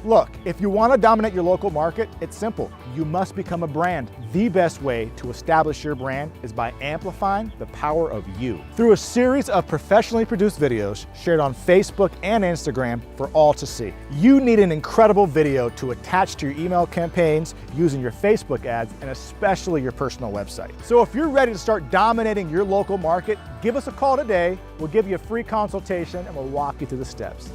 Look, if you want to dominate your local market, it's simple. You must become a brand. The best way to establish your brand is by amplifying the power of you through a series of professionally produced videos shared on Facebook and Instagram for all to see. You need an incredible video to attach to your email campaigns using your Facebook ads and especially your personal website. So if you're ready to start dominating your local market, give us a call today. We'll give you a free consultation and we'll walk you through the steps.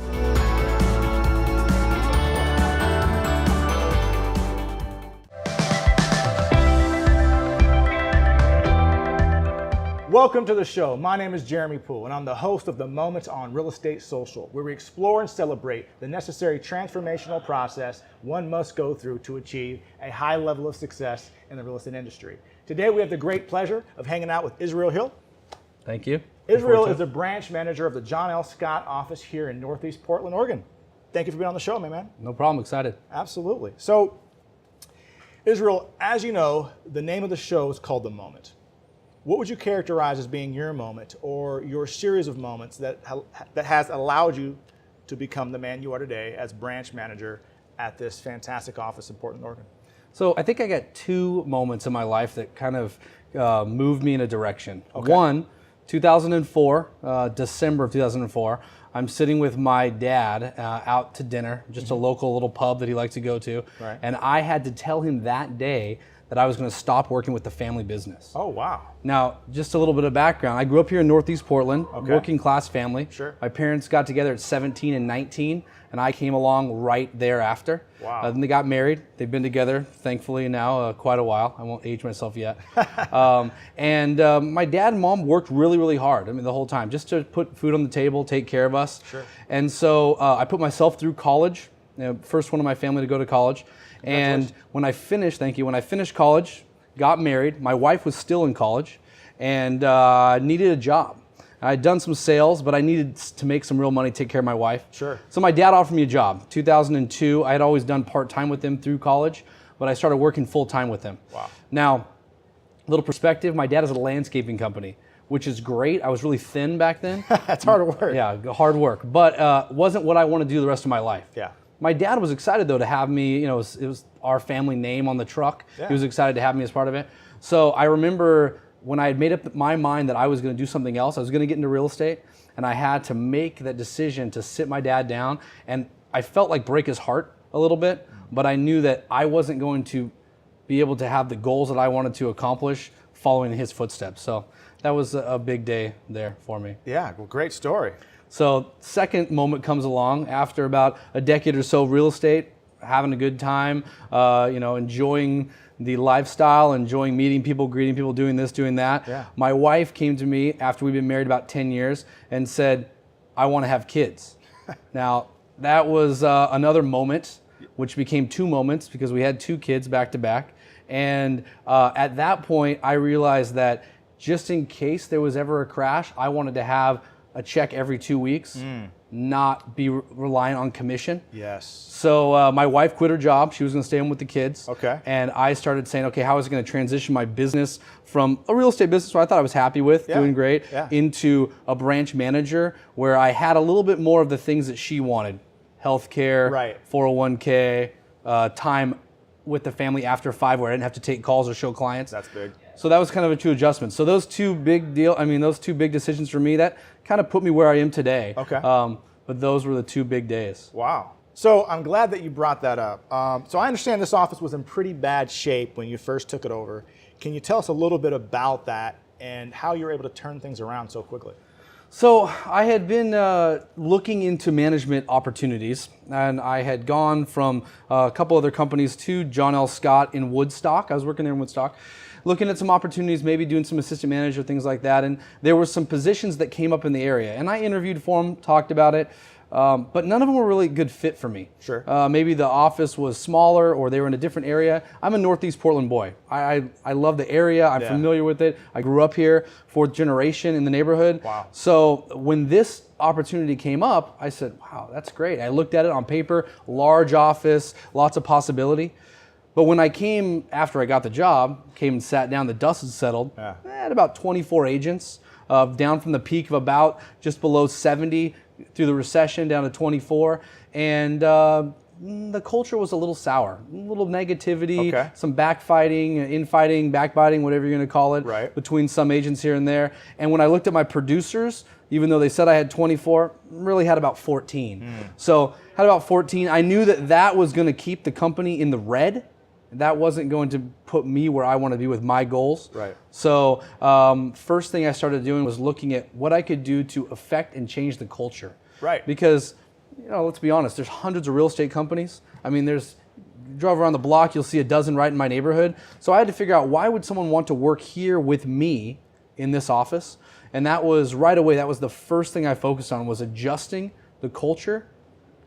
Welcome to the show. My name is Jeremy Poole, and I'm the host of The Moments on Real Estate Social, where we explore and celebrate the necessary transformational process one must go through to achieve a high level of success in the real estate industry. Today, we have the great pleasure of hanging out with Israel Hill. Thank you. Israel is the branch manager of the John L. Scott office here in Northeast Portland, Oregon. Thank you for being on the show, my man. No problem. Excited. Absolutely. So, Israel, as you know, the name of the show is called The Moment. What would you characterize as being your moment or your series of moments that has allowed you to become the man you are today as branch manager at this fantastic office in Portland, Oregon? So I think I got two moments in my life that kind of moved me in a direction. Okay. One, 2004, December of 2004, I'm sitting with my dad out to dinner, just a local little pub that he likes to go to. Right. And I had to tell him that day that I was going to stop working with the family business. Oh, wow. Now, just a little bit of background. I grew up here in Northeast Portland, working class family. Sure. My parents got together at 17 and 19, and I came along right thereafter. Wow. Then they got married. They've been together, thankfully, now quite a while. I won't age myself yet. My dad and mom worked really, really hard, I mean, the whole time, just to put food on the table, take care of us. Sure. And so I put myself through college, first one in my family to go to college. And when I finished, when I finished college, got married, my wife was still in college and needed a job. I'd done some sales, but I needed to make some real money, take care of my wife. Sure. So my dad offered me a job. 2002, I had always done part-time with him through college, but I started working full-time with him. Wow. Now, a little perspective, my dad has a landscaping company, which is great. I was really thin back then. That's hard work. Yeah, hard work, but wasn't what I want to do the rest of my life. Yeah. My dad was excited though to have me, it was our family name on the truck. Yeah. He was excited to have me as part of it. So I remember when I had made up my mind that I was going to do something else, I was going to get into real estate, and I had to make that decision to sit my dad down, and I felt like break his heart a little bit, but I knew that I wasn't going to be able to have the goals that I wanted to accomplish following in his footsteps. So that was a big day there for me. Yeah, well, great story. So second moment comes along after about a decade or so of real estate, having a good time, enjoying the lifestyle, enjoying meeting people, greeting people, doing this, doing that. Yeah. My wife came to me after we'd been married about 10 years and said, I want to have kids. Now, that was another moment, which became two moments because we had two kids back to back. And at that point, I realized that just in case there was ever a crash, I wanted to have a check every 2 weeks, not be reliant on commission. Yes. So my wife quit her job. She was going to stay home with the kids. Okay. And I started saying, okay, how was I going to transition my business from a real estate business where I thought I was happy with, doing great, into a branch manager where I had a little bit more of the things that she wanted. Healthcare, Right. 401k, time with the family after 5 where I didn't have to take calls or show clients. That's big. So that was kind of a true adjustment. So those two big decisions for me, that kind of put me where I am today. Okay. But those were the two big days. Wow. So I'm glad that you brought that up. So I understand this office was in pretty bad shape when you first took it over. Can you tell us a little bit about that and how you were able to turn things around so quickly? So I had been looking into management opportunities, and I had gone from a couple other companies to John L. Scott in Woodstock. I was working there in Woodstock, looking at some opportunities, maybe doing some assistant manager, things like that. And there were some positions that came up in the area, and I interviewed for them, talked about it. But none of them were really a good fit for me. Sure. Maybe the office was smaller or they were in a different area. I'm a Northeast Portland boy. I love the area. I'm familiar with it. I grew up here, fourth generation in the neighborhood. Wow. So when this opportunity came up, I said, wow, that's great. I looked at it on paper, large office, lots of possibility. But when I came, after I got the job, came and sat down, the dust had settled. At about 24 agents, down from the peak of about just below 70 through the recession down to 24. And the culture was a little sour, a little negativity, Okay. some backfighting, infighting, backbiting, whatever you're going to call it, Right. between some agents here and there. And when I looked at my producers, even though they said I had 24, really had about 14. So had about 14. I knew that that was going to keep the company in the red. That wasn't going to put me where I want to be with my goals. Right. So first thing I started doing was looking at what I could do to affect and change the culture. Right. Because, let's be honest, there's hundreds of real estate companies. I mean, you drive around the block, you'll see a dozen right in my neighborhood. So I had to figure out, why would someone want to work here with me in this office? And that was right away, that was the first thing I focused on, was adjusting the culture,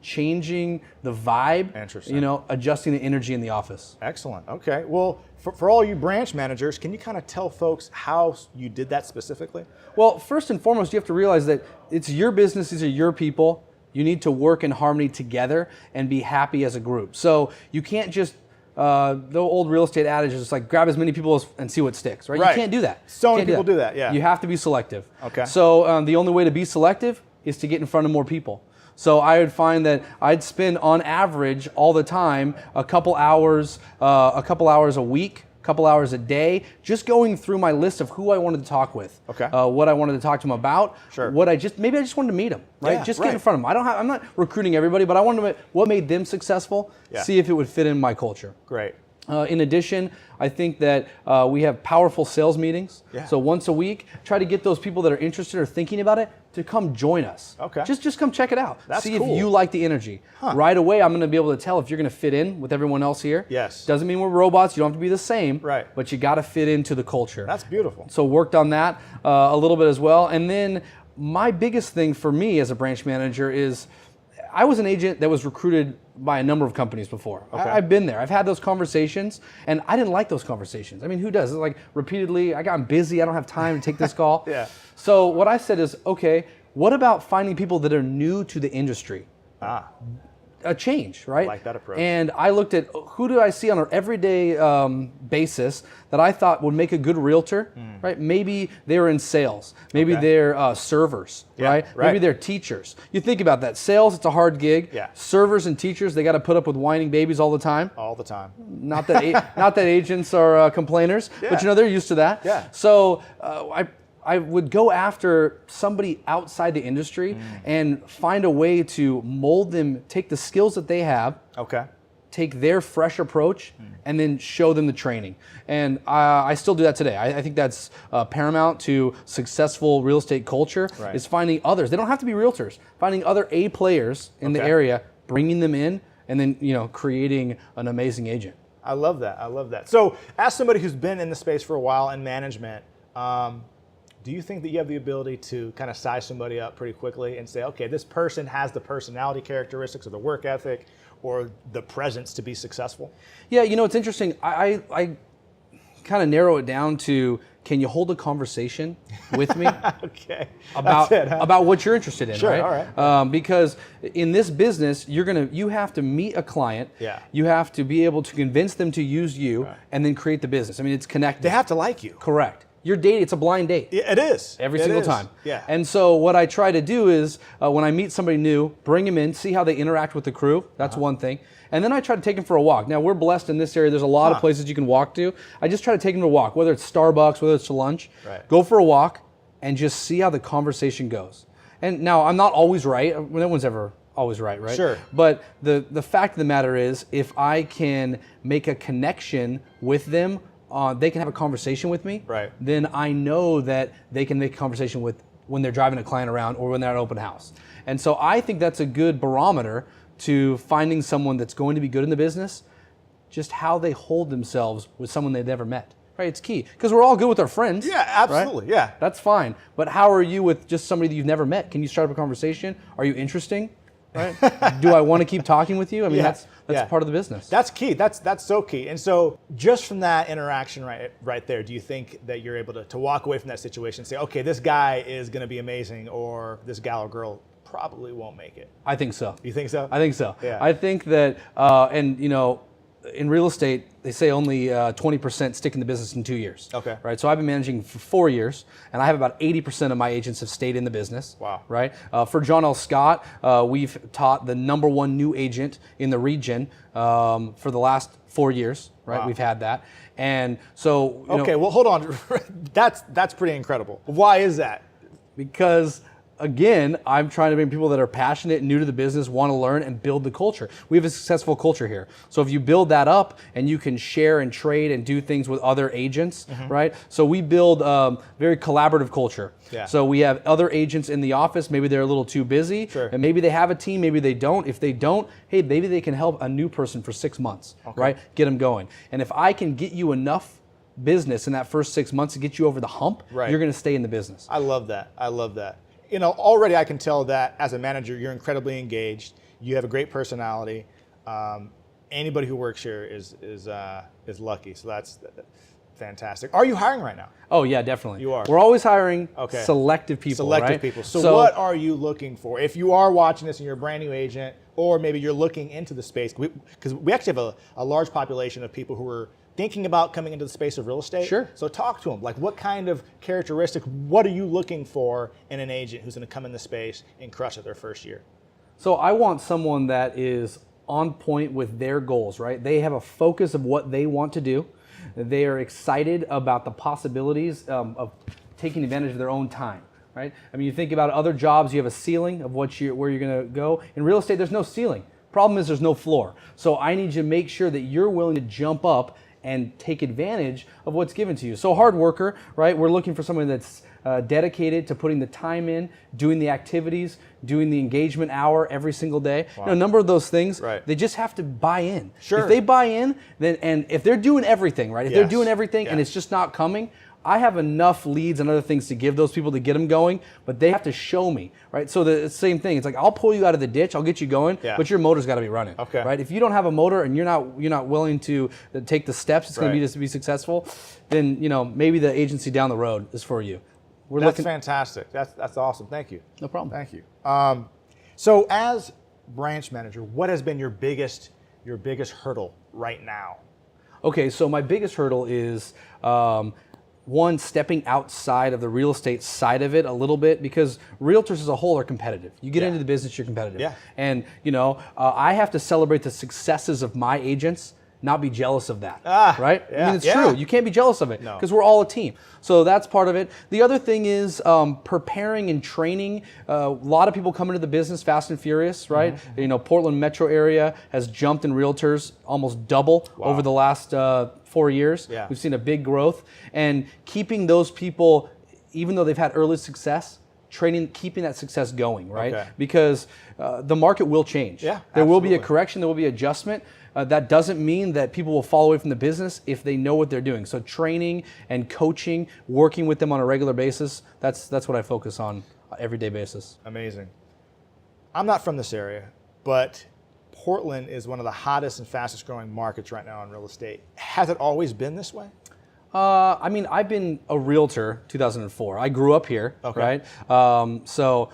changing the vibe, Interesting. adjusting the energy in the office. Excellent. Okay. Well, for all you branch managers, can you kind of tell folks how you did that specifically? Well, first and foremost, you have to realize that it's your business, these are your people. You need to work in harmony together and be happy as a group. So you can't just, the old real estate adage is just like, grab as many people and see what sticks, right? Right. You can't do that. So You many can't people do that, yeah. You have to be selective. Okay. So the only way to be selective is to get in front of more people. So I would find that I'd spend, on average, all the time, a couple hours a week, a couple hours a day, just going through my list of who I wanted to talk with. Okay. What I wanted to talk to them about. Sure. Maybe I just wanted to meet them, right? Yeah, Just right. get in front of them. I'm not recruiting everybody, but I wanted to know what made them successful, Yeah. see if it would fit in my culture. Great. In addition, I think that we have powerful sales meetings. Yeah. So once a week, try to get those people that are interested or thinking about it to come join us. Okay. Just come check it out. That's See cool. if you like the energy. Right away, I'm going to be able to tell if you're going to fit in with everyone else here. Yes. Doesn't mean we're robots. You don't have to be the same. Right. But you got to fit into the culture. That's beautiful. So worked on that a little bit as well. And then my biggest thing for me as a branch manager is, I was an agent that was recruited by a number of companies before. Okay. I've been there. I've had those conversations, and I didn't like those conversations. I mean, who does? It's like, repeatedly, I'm busy, I don't have time to take this call. Yeah. So what I said is, okay, what about finding people that are new to the industry? A change, right? I like that approach. And I looked at, who do I see on an everyday basis that I thought would make a good realtor, right? Maybe they're in sales. Maybe Okay. they're servers, Yeah, right? right. Maybe they're teachers. You think about that. Sales, it's a hard gig. Yeah. Servers and teachers, they got to put up with whining babies all the time. All the time. Not that not that agents are complainers, but Yeah. they're used to that. Yeah. So I would go after somebody outside the industry and find a way to mold them, take the skills that they have, Okay. take their fresh approach, and then show them the training. And I still do that today. I think that's paramount to successful real estate culture, Right. is finding others. They don't have to be realtors. Finding other A players in the Okay. area, bringing them in, and then creating an amazing agent. I love that. I love that. So, as somebody who's been in the space for a while in management, do you think that you have the ability to kind of size somebody up pretty quickly and say, okay, this person has the personality characteristics or the work ethic or the presence to be successful? Yeah, it's interesting. I kind of narrow it down to, can you hold a conversation with me Okay. about That's it, huh? about what you're interested in, Sure, right? all right. Because in this business, you have to meet a client. Yeah. You have to be able to convince them to use you, and then create the business. I mean, it's connected. They have to like you. Correct. You're dating. It's a blind date. Yeah, it is. Every It single is. time. Yeah. And so what I try to do is, when I meet somebody new, bring them in, see how they interact with the crew. That's one thing. And then I try to take them for a walk. Now, we're blessed in this area. There's a lot of places you can walk to. I just try to take them to a walk, whether it's Starbucks, whether it's to lunch. Right. Go for a walk and just see how the conversation goes. And now, I'm not always right. No one's ever always right? Sure. But the fact of the matter is, if I can make a connection with them, they can have a conversation with me, Right. then I know that they can make a conversation with when they're driving a client around or when they're at an open house. And so I think that's a good barometer to finding someone that's going to be good in the business, just how they hold themselves with someone they've never met. Right, it's key. Because we're all good with our friends. Yeah, absolutely, right? yeah. That's fine. But how are you with just somebody that you've never met? Can you start up a conversation? Are you interesting? Right? Do I want to keep talking with you? I mean, that's part of the business. That's key. That's so key. And so just from that interaction right there, do you think that you're able to walk away from that situation and say, okay, this guy is going to be amazing, or this gal or girl probably won't make it? I think so. You think so? I think so. Yeah. I think that, in real estate, they say only 20% stick in the business in 2 years. Okay. Right. So I've been managing for 4 years, and I have about 80% of my agents have stayed in the business. Wow. Right. For John L. Scott, we've taught the #1 new agent in the region for the last 4 years. Right. Wow. We've had that, and so okay. Well, hold on. That's pretty incredible. Why is that? Because again, I'm trying to bring people that are passionate, new to the business, want to learn, and build the culture. We have a successful culture here. So if you build that up and you can share and trade and do things with other agents, right? So we build very collaborative culture. Yeah. So we have other agents in the office. Maybe they're a little too busy, Sure. and maybe they have a team, maybe they don't. If they don't, hey, maybe they can help a new person for 6 months, right? Get them going. And if I can get you enough business in that first 6 months to get you over the hump, Right. you're going to stay in the business. I love that. I love that. Already I can tell that as a manager, you're incredibly engaged. You have a great personality. Anybody who works here is lucky. So that's fantastic. Are you hiring right now? Oh yeah, definitely. You are. We're always hiring Okay. selective people. Selective right? people. So what are you looking for? If you are watching this and you're a brand new agent, or maybe you're looking into the space, because we actually have a large population of people who are thinking about coming into the space of real estate. Sure. So talk to them. Like, what kind of characteristics, what are you looking for in an agent who's going to come in the space and crush it their first year? So I want someone that is on point with their goals, right? They have a focus of what they want to do. They are excited about the possibilities of taking advantage of their own time, right? I mean, you think about other jobs, you have a ceiling of where you're going to go. In real estate, there's no ceiling. Problem is there's no floor. So I need you to make sure that you're willing to jump up and take advantage of what's given to you. So hard worker, right? We're looking for someone that's dedicated to putting the time in, doing the activities, doing the engagement hour every single day. Wow. A number of those things, Right. they just have to buy in. Sure. If they buy in, then and if they're doing everything, right? If they're Yes. doing everything and Yes. it's just not coming, I have enough leads and other things to give those people to get them going, but they have to show me, right? So the same thing. It's like I'll pull you out of the ditch, I'll get you going, Yeah. but your motor's got to be running, Okay. right? If you don't have a motor and you're not willing to take the steps it's going to be Right. to be successful, then maybe the agency down the road is for you. That's fantastic. That's awesome. Thank you. No problem. Thank you. So as branch manager, what has been your biggest hurdle right now? Okay, so my biggest hurdle is one, stepping outside of the real estate side of it a little bit, because realtors as a whole are competitive. You get Yeah. into the business, you're competitive. Yeah. And I have to celebrate the successes of my agents, not be jealous of that. Right? I yeah, mean, it's yeah. true. You can't be jealous of it No. because we're all a team. So that's part of it. The other thing is preparing and training. A lot of people come into the business fast and furious, right? Mm-hmm. Portland metro area has jumped in realtors almost double over the last 4 years. Yeah. We've seen a big growth, and keeping those people, even though they've had early success, keeping that success going, right? Okay. Because the market will change. Yeah, there will be a absolutely. correction, there will be adjustment. That doesn't mean that people will fall away from the business if they know what they're doing. So training and coaching, working with them on a regular basis, that's what I focus on everyday basis. Amazing. I'm not from this area, but Portland is one of the hottest and fastest growing markets right now in real estate. Has it always been this way? I mean, I've been a realtor 2004. I grew up here, Okay. right? So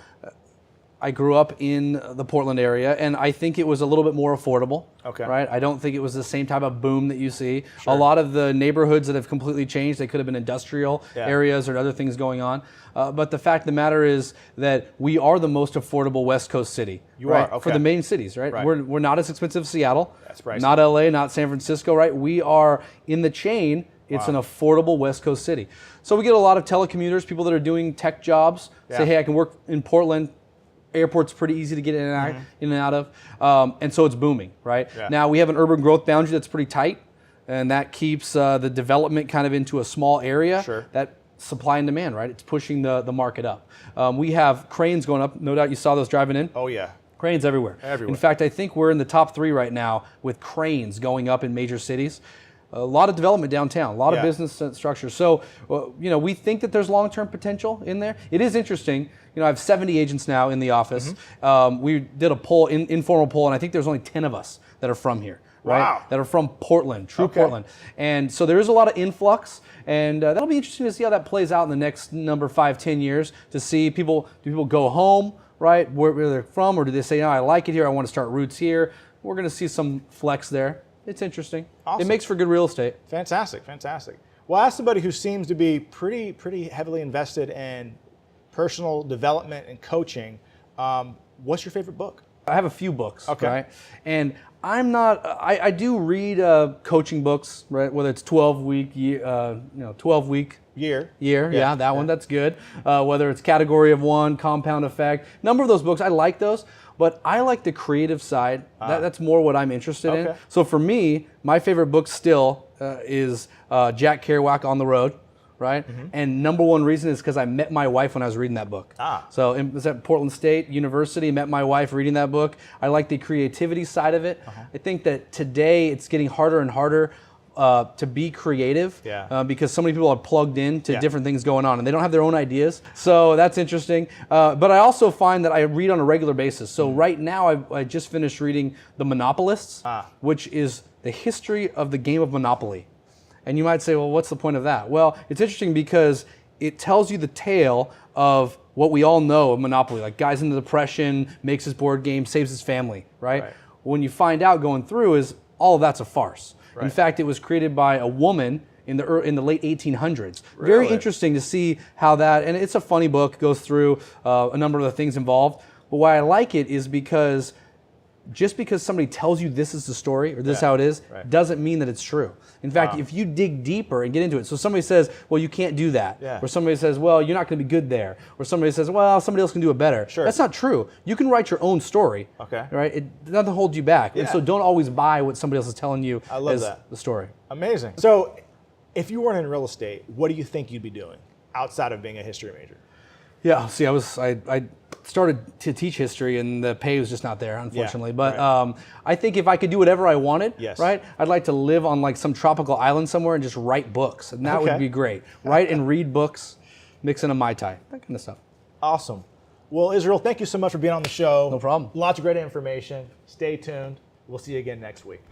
I grew up in the Portland area, and I think it was a little bit more affordable, Okay. right? I don't think it was the same type of boom that you see. Sure. A lot of the neighborhoods that have completely changed, they could have been industrial Yeah. areas or other things going on. But the fact of the matter is that we are the most affordable West Coast city. You right? are, okay. For the main cities, right? Right. We're not as expensive as Seattle. That's pricey. Not LA, not San Francisco, right? We are in the chain. It's an affordable West Coast city. So we get a lot of telecommuters, people that are doing tech jobs, say, Yeah. hey, I can work in Portland. Airport's pretty easy to get in and out of. And so it's booming, right? Yeah. Now we have an urban growth boundary that's pretty tight, and that keeps the development kind of into a small area. Sure. That supply and demand, right? It's pushing the market up. We have cranes going up. No doubt you saw those driving in. Oh yeah. Cranes everywhere. Everywhere. In fact, I think we're in the top 3 right now with cranes going up in major cities. A lot of development downtown, a lot Yeah. of business structure. So, we think that there's long-term potential in there. It is interesting. I have 70 agents now in the office. We did a poll, informal poll, and I think there's only 10 of us that are from here. Right? Wow. That are from Portland, true Okay. Portland. And so there is a lot of influx, and that'll be interesting to see how that plays out in the next 5-10 years, to see do people go home, right, where they're from, or do they say, no, I like it here, I want to start roots here. We're going to see some flex there. it's interesting. Awesome. It makes for good real estate. Fantastic, fantastic. Well, as somebody who seems to be pretty heavily invested in personal development and coaching, what's your favorite book? I have a few books, Okay. right? And I'm not. I do read coaching books, right? Whether it's 12-week, 12-week Year. yeah, that one, that's good. Whether it's Category of One, Compound Effect, number of those books, I like those. But I like the creative side. That's more what I'm interested in. Okay. So for me, my favorite book still is Jack Kerouac, On the Road, right? And number one reason is because I met my wife when I was reading that book. So it was at Portland State University, met my wife reading that book. I like the creativity side of it. I think that today it's getting harder and harder to be creative because so many people are plugged in to different things going on and they don't have their own ideas. So that's interesting. But I also find that I read on a regular basis. So right now I just finished reading The Monopolists, which is the history of the game of Monopoly. And you might say, well, what's the point of that? Well, it's interesting because it tells you the tale of what we all know of Monopoly, like guys in the Depression, makes his board game, saves his family, right? When you find out going through is all of that's a farce. In fact, it was created by a woman in the late 1800s. Very interesting to see how that, and it's a funny book, goes through a number of the things involved. But why I like it is because just because somebody tells you this is the story or this is how it is, doesn't mean that it's true. In fact, if you dig deeper and get into it, so somebody says, well, you can't do that. Or somebody says, well, you're not going to be good there. Or somebody says, well, somebody else can do it better. That's not true. You can write your own story. Right? Nothing holds you back. And so don't always buy what somebody else is telling you as the story. Amazing. So if you weren't in real estate, what do you think you'd be doing outside of being a history major? Yeah, see, I started to teach history and the pay was just not there, unfortunately. But I think if I could do whatever I wanted, right, I'd like to live on like some tropical island somewhere and just write books. And that would be great. Write and read books, mix in a Mai Tai, that kind of stuff. Awesome. Well, Israel, thank you so much for being on the show. No problem. Lots of great information. Stay tuned. We'll see you again next week.